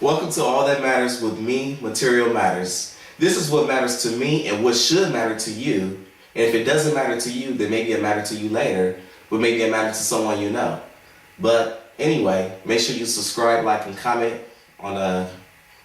Welcome to All That Matters with me, Matirio Matters. This is what matters to me and what should matter to you. And if it doesn't matter to you, then maybe it matter to you later, but maybe it matter to someone you know. But anyway, make sure you subscribe, like, and comment on the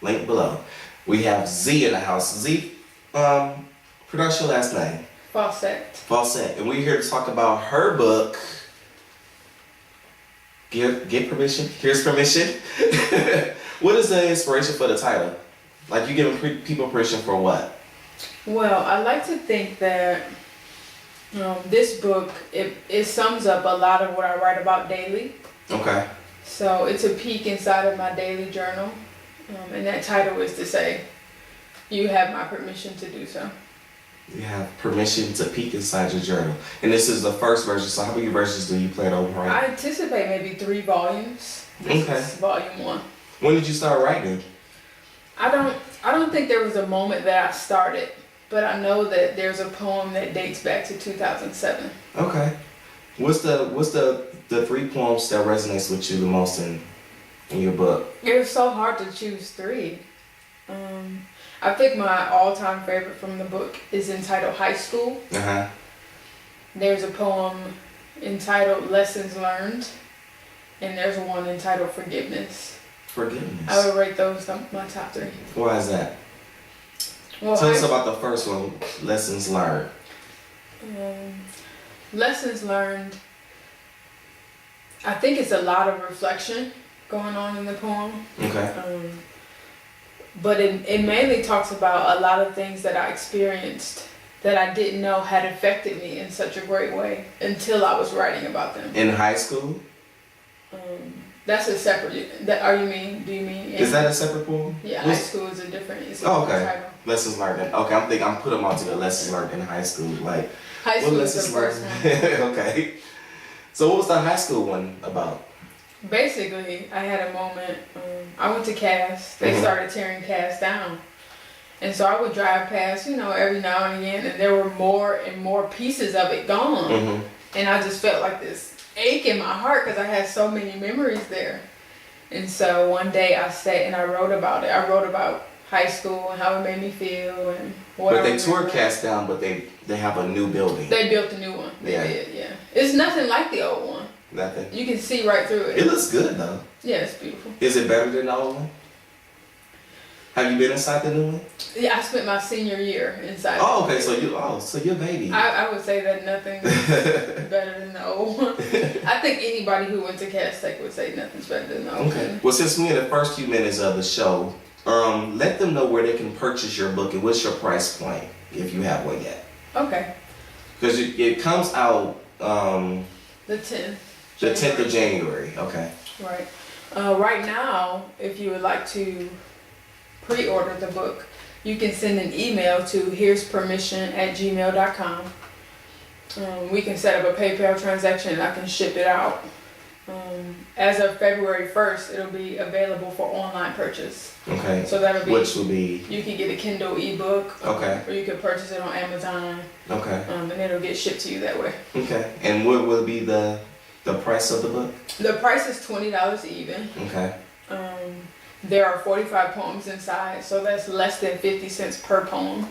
link below. We have Zee in the house. Zee, pronounce your last name. Fossett. Fossett. And we're here to talk about her book. Get permission. Here's permission. What is the inspiration for the title? Like, you giving people permission for what? Well, I like to think that this book, it sums up a lot of what I write about daily. Okay. So it's a peek inside of my daily journal. And that title is to say, you have my permission to do so. You have permission to peek inside your journal. And this is the first version, so how many versions do you plan on writing? I anticipate maybe 3 volumes. This is volume 1. When did you start writing? I don't think there was a moment that I started, but I know that there's a poem that dates back to 2007. Okay. What's the 3 poems that resonates with you the most in your book? It was so hard to choose 3. I think my all-time favorite from the book is entitled High School. Uh-huh. There's a poem entitled Lessons Learned, and there's one entitled Forgiveness. Forgiveness. I would rate those my top 3. Why is that? Well, tell us about the first one, Lessons Learned. Lessons Learned, I think it's a lot of reflection going on in the poem. Okay. But it mainly talks about a lot of things that I experienced that I didn't know had affected me in such a great way until I was writing about them. In high school? That's a separate. Do you mean? Is that a separate poem? Yeah, high school is a different. It's a okay. title. Lessons learned. Okay, I'm putting them all together. Lessons learned in high school. Like, high school is the first one. Okay. So what was the high school one about? Basically, I had a moment. I went to Cass. They started tearing Cass down, and so I would drive past, every now and again, and there were more and more pieces of it gone, and I just felt like this ache in my heart because I had so many memories there. And so one day I sat and I wrote about it. I wrote about high school and how it made me feel and what. But they tore Cass down, but they have a new building. They built a new one. They did, yeah. It's nothing like the old one. Nothing. You can see right through it. It looks good though. Yeah, it's beautiful. Is it better than the old one? Have you been inside the new one? Yeah, I spent my senior year inside. Oh, okay. So you're baby. I would say that nothing's better than the old one. I think anybody who went to Cass Tech would say nothing's better than the old one. Well, since we're in the first few minutes of the show, let them know where they can purchase your book and what's your price point if you have one yet. Okay. Because it comes out the 10th. The 10th of January. Okay. Right. Right now, if you would like to pre-order the book, you can send an email to here'spermission@gmail.com. We can set up a PayPal transaction and I can ship it out. As of February 1st, it'll be available for online purchase. Okay. So that'll be. Which will be. You can get a Kindle ebook. Okay. Or you can purchase it on Amazon. Okay. And it'll get shipped to you that way. Okay. And what will be the price of the book? The price is $20 even. Okay. There are 45 poems inside, so that's less than 50 cents per poem.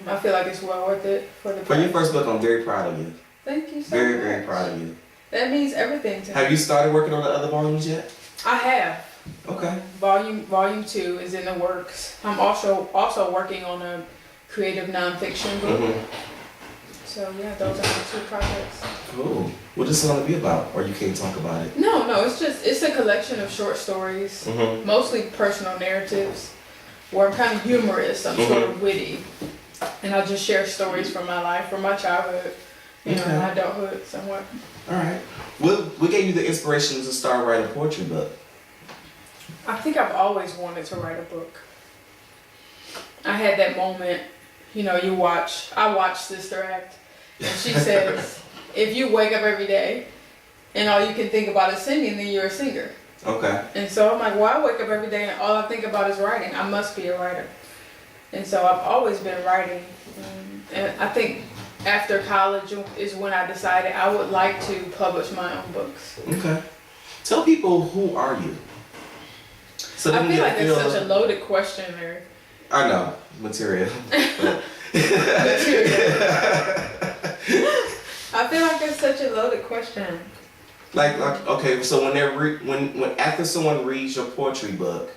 I feel like it's well worth it for the price. For your first book, I'm very proud of you. Thank you so much. Very, very proud of you. That means everything to me. Have you started working on the other volumes yet? I have. Okay. Volume 2 is in the works. I'm also working on a creative nonfiction book. So yeah, those are the 2 projects. Cool. What is it going to be about? Or you can't talk about it? No, it's a collection of short stories, mostly personal narratives, where I'm kind of humorous, I'm sort of witty, and I'll just share stories from my life, from my childhood, my adulthood, somewhat. All right. What gave you the inspiration to start writing a poetry book? I think I've always wanted to write a book. I had that moment, I watch Sister Act, and she says, if you wake up every day and all you can think about is singing, then you're a singer. Okay. And so I'm like, well, I wake up every day and all I think about is writing. I must be a writer. And so I've always been writing. And I think after college is when I decided I would like to publish my own books. Okay. Tell people, who are you? So I feel like it's such a loaded question. I know, material. Material. I feel like it's such a loaded question. Like okay, so when after someone reads your poetry book,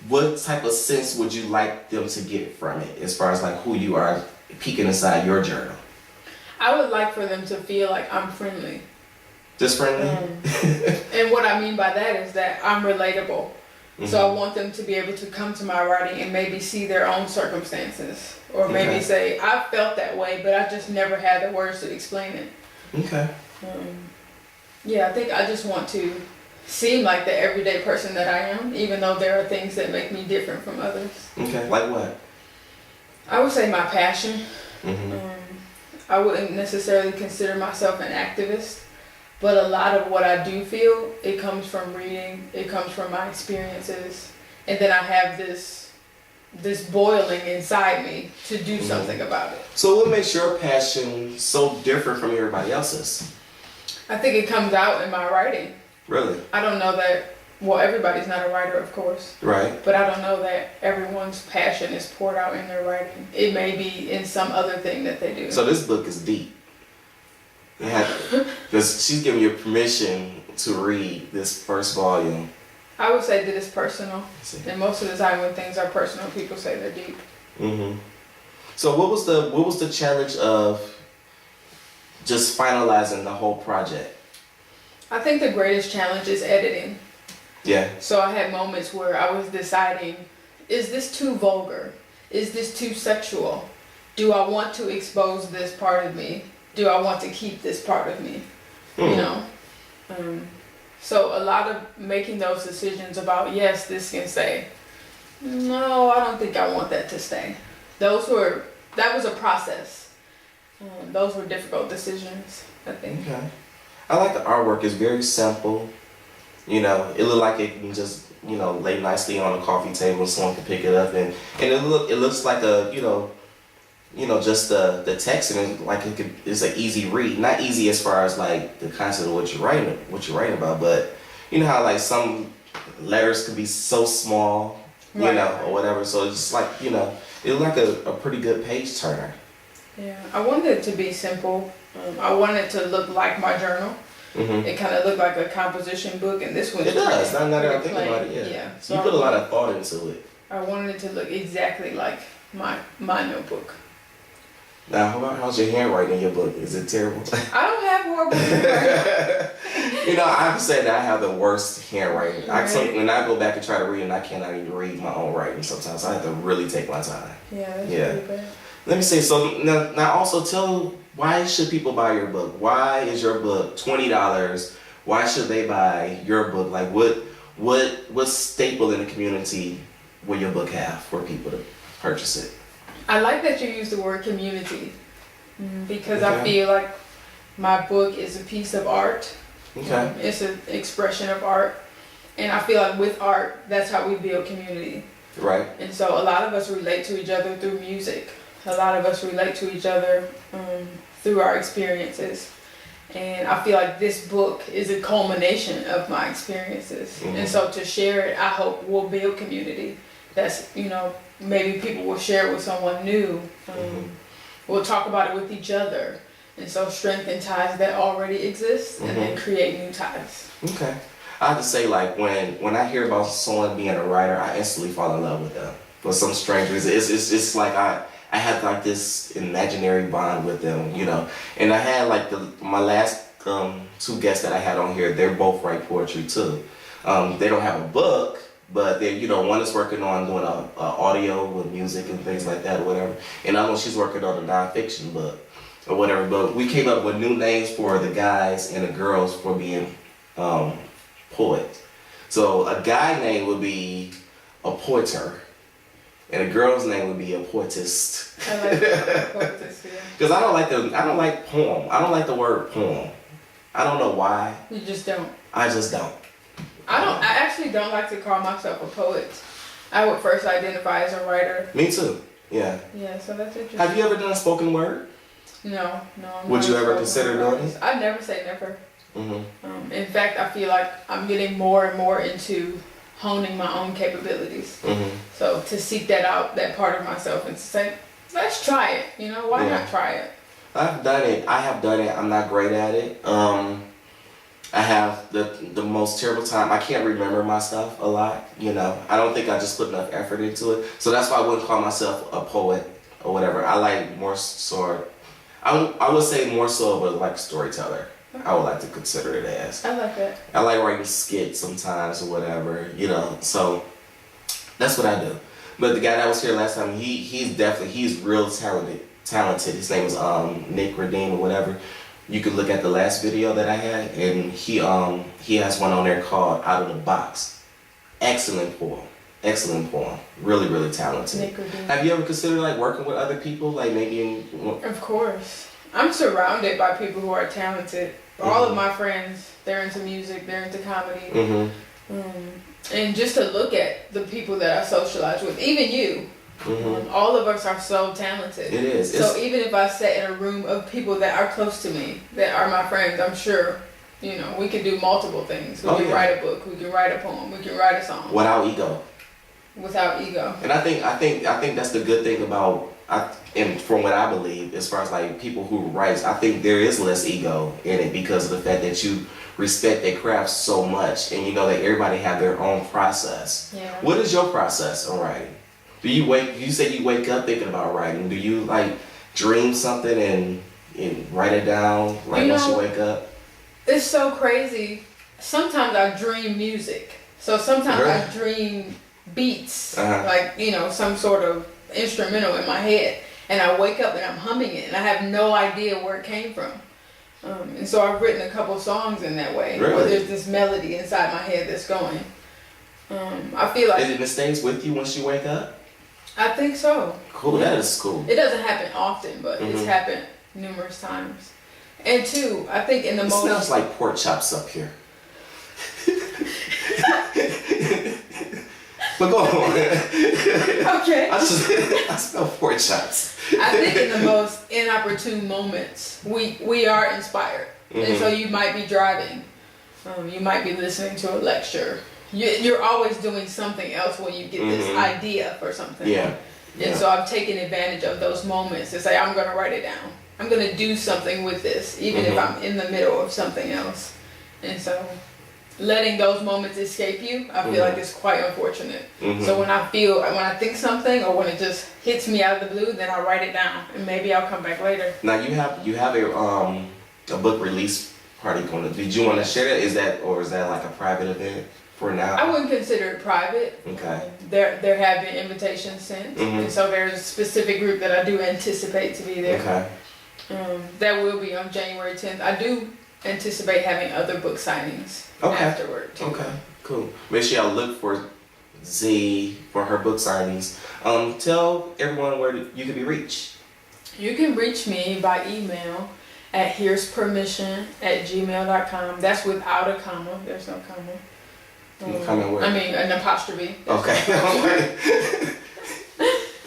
what type of sense would you like them to get from it, as far as like who you are peeking inside your journal? I would like for them to feel like I'm friendly. Just friendly? And what I mean by that is that I'm relatable. So I want them to be able to come to my writing and maybe see their own circumstances. Or maybe say, I felt that way, but I just never had the words to explain it. Okay. Yeah, I think I just want to seem like the everyday person that I am, even though there are things that make me different from others. Okay, like what? I would say my passion. I wouldn't necessarily consider myself an activist. But a lot of what I do feel, it comes from reading, it comes from my experiences, and then I have this boiling inside me to do something about it. So what makes your passion so different from everybody else's? I think it comes out in my writing. Really? I don't know that, well, everybody's not a writer, of course. Right. But I don't know that everyone's passion is poured out in their writing. It may be in some other thing that they do. So this book is deep. Because she's giving you permission to read this first volume. I would say that it's personal. And most of the time when things are personal, people say they're deep. So what was the challenge of just finalizing the whole project? I think the greatest challenge is editing. Yeah. So I had moments where I was deciding, is this too vulgar? Is this too sexual? Do I want to expose this part of me? Do I want to keep this part of me? You know? So a lot of making those decisions about, yes, this can stay. No, I don't think I want that to stay. That was a process. Those were difficult decisions, I think. Okay. I like the artwork. It's very simple. You know, it looked like it can just, you know, lay nicely on a coffee table. Someone can pick it up, and it looks like a, just the text, and it's an easy read. Not easy as far as like the concept of what you're writing about, but you know how like some letters could be so small, or whatever. So it's just like, it looked like a pretty good page turner. Yeah, I wanted it to be simple. I wanted it to look like my journal. It kind of looked like a composition book, and this one. It does. Now that I think about it, yeah. So you put a lot of thought into it. I wanted it to look exactly like my notebook. Now, how's your handwriting in your book? Is it terrible? I don't have horrible handwriting. I have to say that I have the worst handwriting. When I go back and try to read it, I cannot even read my own writing sometimes. I have to really take my time. Yeah, that's pretty bad. Let me say, so now also tell, why should people buy your book? Why is your book $20? Why should they buy your book? Like what staple in the community will your book have for people to purchase it? I like that you use the word community, because I feel like my book is a piece of art. Okay. It's an expression of art, and I feel like with art, that's how we build community. Right. And so a lot of us relate to each other through music. A lot of us relate to each other through our experiences. And I feel like this book is a culmination of my experiences. And so to share it, I hope will build community. That's, maybe people will share it with someone new. We'll talk about it with each other. And so strengthen ties that already exist and then create new ties. Okay. I have to say, like, when I hear about someone being a writer, I instantly fall in love with them. For some strangers, it's like I have like this imaginary bond with them, And I had like my last two guests that I had on here, they're both write poetry too. They don't have a book, but they, one is working on doing a audio with music and things like that or whatever. And I know she's working on a nonfiction book or whatever. But we came up with new names for the guys and the girls for being poets. So a guy name would be a poeter. And a girl's name would be a poetist. I like that, poetist, yeah. Because I don't like poem. I don't like the word poem. I don't know why. You just don't. I just don't. I actually don't like to call myself a poet. I would first identify as a writer. Me too. Yeah. Yeah, so that's interesting. Have you ever done spoken word? No. Would you ever consider doing it? I'd never say never. In fact, I feel like I'm getting more and more into honing my own capabilities. Mm-hmm. So to seek that out, that part of myself, and to say, let's try it. You know, why not try it? I've done it. I have done it. I'm not great at it. I have the most terrible time. I can't remember my stuff a lot. You know, I don't think I just put enough effort into it. So that's why I wouldn't call myself a poet or whatever. I like more so. I would say more so of a like storyteller. I would like to consider it as. I like that. I like writing skits sometimes or whatever, you know. So that's what I do. But the guy that was here last time, he's real talented. His name is Nick Redeem or whatever. You could look at the last video that I had, and he has one on there called Out of the Box. Excellent poem. Really, really talented. Nick Redeem. Have you ever considered like working with other people, like maybe in? Of course. I'm surrounded by people who are talented. All of my friends, they're into music, they're into comedy. And just to look at the people that I socialize with, even you, all of us are so talented. It is. So even if I sat in a room of people that are close to me, that are my friends, I'm sure, you know, we could do multiple things. We can write a book, we can write a poem, we can write a song. Without ego. Without ego. And I think that's the good thing about, and from what I believe, as far as like people who write, I think there is less ego in it because of the fact that you respect their craft so much, and you know that everybody have their own process. Yeah. What is your process on writing? You say you wake up thinking about writing. Do you like dream something and write it down like once you wake up? It's so crazy. Sometimes I dream music. So sometimes I dream beats, like, you know, some sort of instrumental in my head, and I wake up and I'm humming it and I have no idea where it came from. And so I've written a couple songs in that way, where there's this melody inside my head that's going. I feel like it stays with you once you wake up? I think so. Cool, that is cool. It doesn't happen often, but it's happened numerous times. And two, I think in the moment. It smells like pork chops up here. But go on. Okay. I smell pork chops. I think in the most inopportune moments, we are inspired. And so you might be driving. You might be listening to a lecture. You're always doing something else when you get this idea for something. Yeah. And so I've taken advantage of those moments to say, I'm going to write it down. I'm going to do something with this, even if I'm in the middle of something else. And so letting those moments escape you, I feel like it's quite unfortunate. So when I think something, or when it just hits me out of the blue, then I'll write it down, and maybe I'll come back later. Now you have a book release party going to. Did you want to share that? Is that like a private event for now? I wouldn't consider it private. Okay. There have been invitations sent, and so there's a specific group that I do anticipate to be there. Okay. That will be on January 10th. I do anticipate having other book signings afterward too. Okay, cool. Make sure y'all look for Zee for her book signings. Tell everyone where you can be reached. You can reach me by email at here'spermission@gmail.com. That's without a comma. There's no comma. Comma where? I mean an apostrophe. Okay.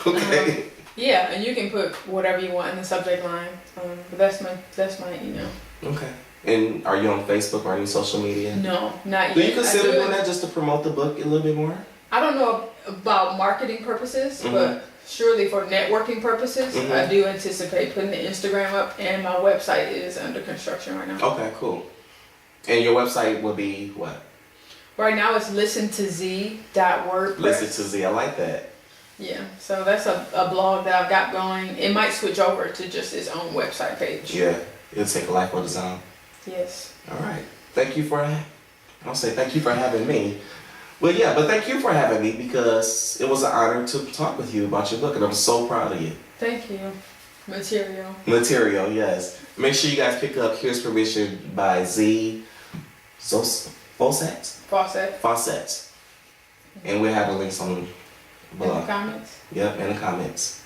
Okay. Yeah, and you can put whatever you want in the subject line. But that's my email. Okay. And are you on Facebook or any social media? No, not yet. Do you consider doing that just to promote the book a little bit more? I don't know about marketing purposes, but surely for networking purposes, I do anticipate putting the Instagram up, and my website is under construction right now. Okay, cool. And your website will be what? Right now it's listentozee.wordpress. Listen to Zee, I like that. Yeah, so that's a blog that I've got going. It might switch over to just its own website page. Yeah, it'll take a life of its own. Yes. All right. Thank you for having me. Well, yeah, but thank you for having me because it was an honor to talk with you about your book, and I'm so proud of you. Thank you. Matirio, yes. Make sure you guys pick up Here's Permission by Zee Fossett. And we'll have the links on below. In the comments? Yep, in the comments.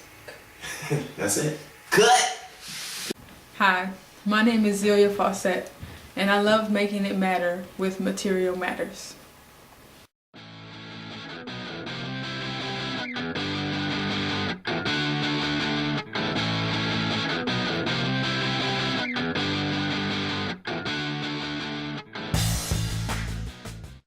That's it. Cut! Hi, my name is Zelia.E.Fossett, and I love making it matter with Material Matters.